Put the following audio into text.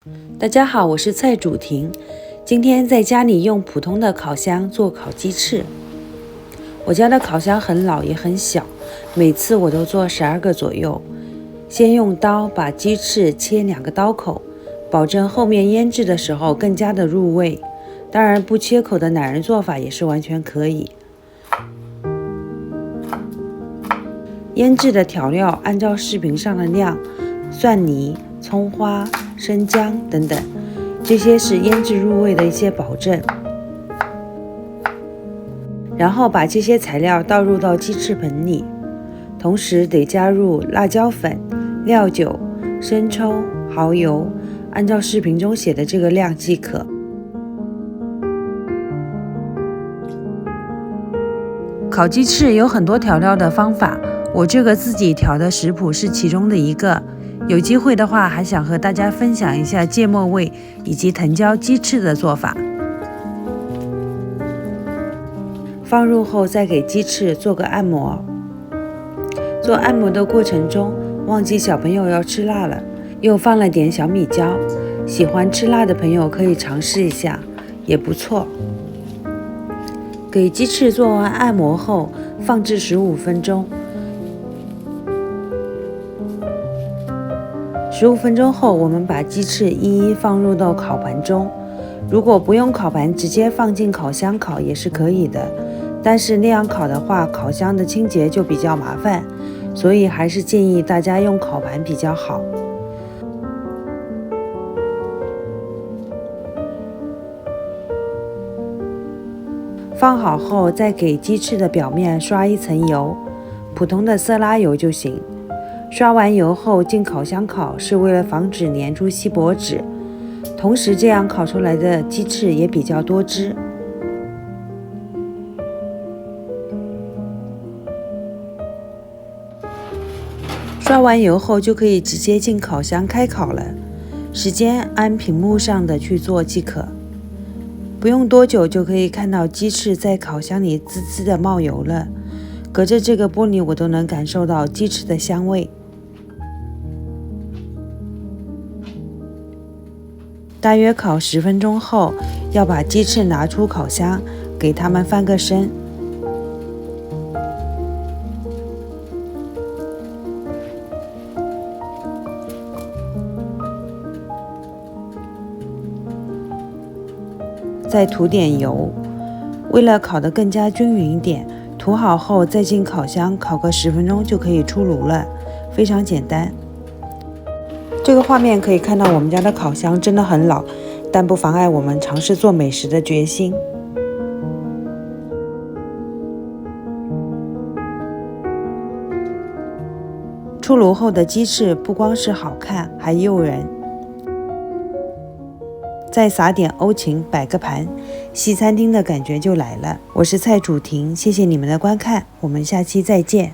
大家好，我是蔡主婷。今天在家里用普通的烤箱做烤鸡翅。我家的烤箱很老也很小，每次我都做12个左右。先用刀把鸡翅切2个刀口，保证后面腌制的时候更加的入味。当然不切口的懒人做法也是完全可以。腌制的调料按照视频上的量，蒜泥、葱花、生姜等等，这些是腌制入味的一些保证。然后把这些材料倒入到鸡翅盆里，同时得加入辣椒粉、料酒、生抽、蚝油，按照视频中写的这个量即可。烤鸡翅有很多调料的方法，我这个自己调的食谱是其中的一个。有机会的话，还想和大家分享一下芥末味以及藤椒鸡翅的做法。放入后再给鸡翅做个按摩。做按摩的过程中，忘记小朋友要吃辣了，又放了点小米椒。喜欢吃辣的朋友可以尝试一下，也不错。给鸡翅做完按摩后，放置15分钟。15分钟后，我们把鸡翅一一放入到烤盘中。如果不用烤盘，直接放进烤箱烤也是可以的，但是那样烤的话，烤箱的清洁就比较麻烦，所以还是建议大家用烤盘比较好。放好后，再给鸡翅的表面刷一层油，普通的色拉油就行。刷完油后进烤箱烤，是为了防止粘住锡箔纸，同时这样烤出来的鸡翅也比较多汁。刷完油后就可以直接进烤箱开烤了，时间按屏幕上的去做即可。不用多久就可以看到鸡翅在烤箱里滋滋的冒油了，隔着这个玻璃我都能感受到鸡翅的香味。大约烤10分钟后，要把鸡翅拿出烤箱，给它们翻个身。再涂点油，为了烤得更加均匀一点，涂好后再进烤箱烤个10分钟就可以出炉了，非常简单。这个画面可以看到我们家的烤箱真的很老，但不妨碍我们尝试做美食的决心。出炉后的鸡翅不光是好看，还诱人。再撒点欧芹，摆个盘，西餐厅的感觉就来了。我是蔡主婷，谢谢你们的观看，我们下期再见。